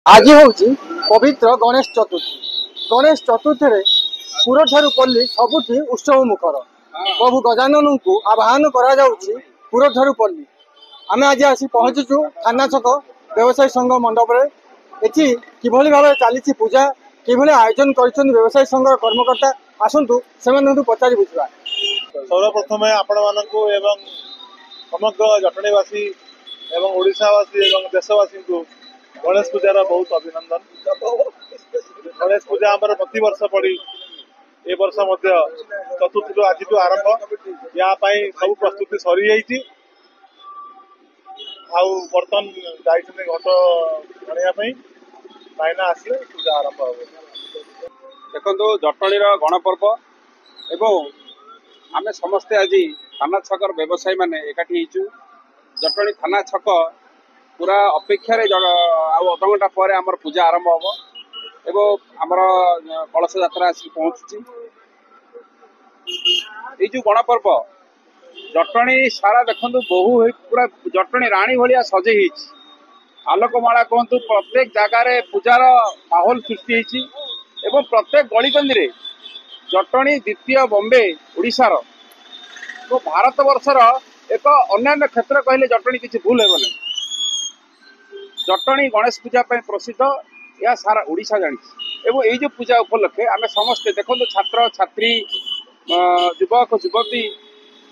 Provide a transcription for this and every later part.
आज हूँ पवित्र गणेश चतुर्थी। गणेश चतुर्थी रे पुरठारू पल्ली सबुठी उत्सव मुखर। प्रभु गजानन को आह्वान पुरठारू पल्ली। आम आज आसी पहुंचीचु थाना छक व्यवसायी संघ मंडप एटी किभली भाव चली पूजा किभली आयोजन कर व्यवसायी संघ कर्मकर्ता आसतु से पचारि बुझा। सर्वप्रथम आपण मानू एवं समग्र जटणीवासी एवं ओडिशावासी एवं देशवासी को गणेश पूजार बहुत अभिनंदन। गणेश पूजा आमर प्रति वर्ष पड़ी ए वर्ष चतुर्थी आज आरंभ या सब प्रस्तुति सरी जाइए। बर्तन जाइए घट आने भाईना आसले पूजा आरंभ हो। देखो जटणीर गणपर्व एवं आमे समस्ते आज थाना छकर व्यवसायी माने एकाठी होइछु। जटणी थाना छक पूरा अपेक्षा अध घंटा पर आमर पूजा आरंभ हम एवं आमर कलश यात्रा आसिक पहुँचुची। ये जो गणपर्व जटणी सारा देखु बहु पूरा जटणी राणी भाया सजे आलोकमाला कहतु प्रत्येक जगार पूजार माहौल सृष्टि एवं प्रत्येक गलिकंदी जटणी द्वितीय बॉम्बे ओडिशार तो भारत वर्षर एक अन्य क्षेत्र कहले जटणी किसी भूल हेब नहीं। जटणी गणेश पूजा प्रसिद्ध या सारा ओडिशा जानी एवं ये जो पूजा उपलक्षे आम समस्ते देखो छात्र छात्री युवक युवती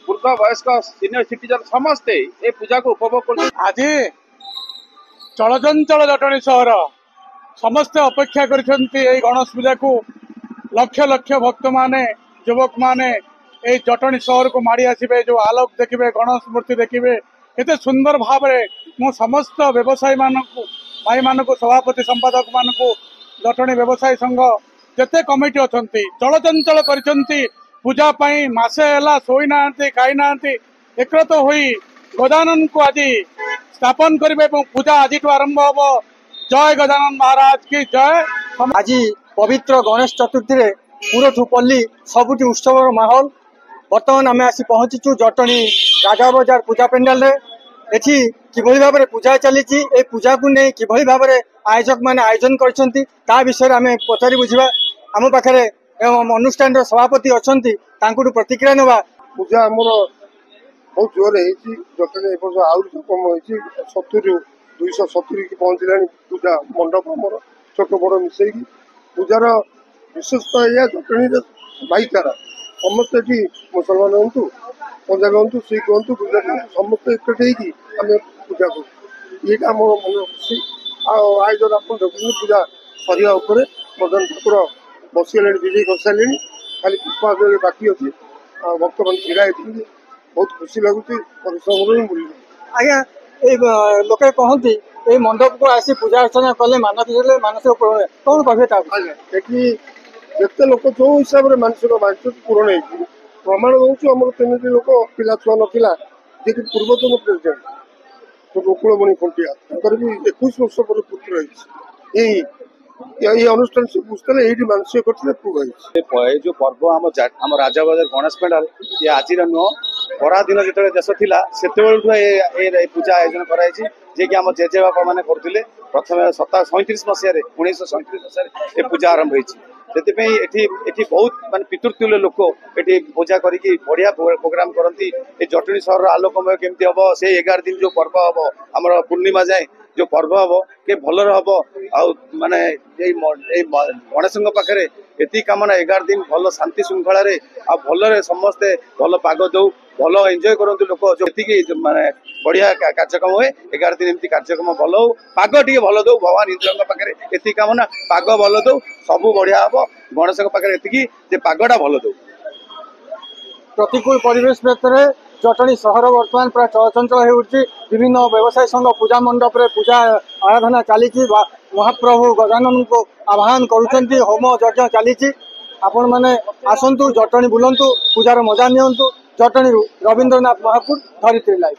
वृद्ध वयस्क सीनियर सिटीजन समस्ते ये पूजा को उपभोग कर। आज चलचंचल जटणी सहर समस्ते अपेक्षा कर गणेश पूजा को लक्ष लक्ष भक्त माने युवक माने जटणी सहर को माड़ी आसबे जो आलोक देखिए गणेश मूर्ति देखिए एते सुंदर भाव मु समस्त व्यवसायी भाई मान सभापति संपादक मान जटणी व्यवसायी संघ जिते कमिटी अच्छा चलचंचल कर पूजा मसे है शोना खाई ना एकत्र हो गजानन को आज स्थापन करेंगे पूजा आज आरंभ हम। जय गजानन महाराज की जय। आज पवित्र गणेश चतुर्थी रे पुरठू पल्ली सबुठी उत्सव माहौल। बर्तमान आम आसी पहुंचीचु जटणी राजा बजार पूजा पेंडाल रे। एठी किभली भाव पूजा चली पूजा को नहीं किभली भाव आयोजक माने आयोजन कर विषय आम पचारि बुझा। आम पाखे अनुष्ठान सभापति अच्छा प्रतिक्रिया नवा। पूजा आमर बहुत जोर जटणी आहरी कम हो 70 270 की पहुंचला पूजा मंडप आमर छोट बड़ मिसई पूजार विशेषता या जटणी भाईचारा समस्त मुसलमान हूँ पंजाबी हूँ सिख हूँ गुजराती समस्त एकठी आम पूजा कर। ये मन खुशी आयोजन आप देखते पूजा सरिया बर्तमान ठाकुर बसीगले विजय कर सारे खाली पुष्पांजलि बाकी अच्छी भक्त मान ढड़ा होती बहुत खुशी लगुच परिश्रम मूल्य। आज्ञा लोके कहती ये मंडप को आसी पूजा अर्चना कले मानसिक कौन कहे जिते लोक जो हिसाब से मानसिक पूरण हो प्रमाण दौर आम 3 लोक पिला छुआ नाला जी पूर्वतन प्रेसिडेंट गोकुलमणि खंटिया भी 21 वर्ष पर पुत्र रही अनुष्ठान से पूछते ये मानसिक करते जो पर्व आम राजा बाजार गणेश पेंडाल ये आज नुह पराधीन जो देश थिला से पूजा आयोजन कराई आम जेजे बापा मैंने करते प्रथम 37 मसीह 1937 मसीह पूजा आरंभ होती बहुत मान पितृतुल्य लोक ये पूजा करी बढ़िया प्रोग्राम करती। जटणी सहर आलोकमय केमती हम से 11 दिन जो पर्व हम आम पूर्णिमा जाए जो पर्व हम के भलर हम माने गणेश पाखे ये कामना 11 दिन भल शांति श्रृंखला भलरे समस्ते भल पाग दौ भल एंजॉय करते लोक जो माने बढ़िया कार्यक्रम हुए 11 दिन एमती कार्यक्रम भल हो पाग टे भल दौ भगवान इंद्र पाखे ये कामना पाग भल दौ सबू बढ़िया हम गणेश पाखे ये पागटा भल दौ। प्रतिकूल परिवेश भितर जटणी सहर बर्तमान पूरा चलचंचल हो विभिन्न व्यवसायी संघ पूजा मंडप रे पूजा आराधना चली महाप्रभु गजानन को आह्वान करुँच होम यज्ञ चली आपण मैंने आसतु जटणी बुलंतु पूजार मजा नियंतु। जटणी रवींद्रनाथ महापुर धरित्री लाइव।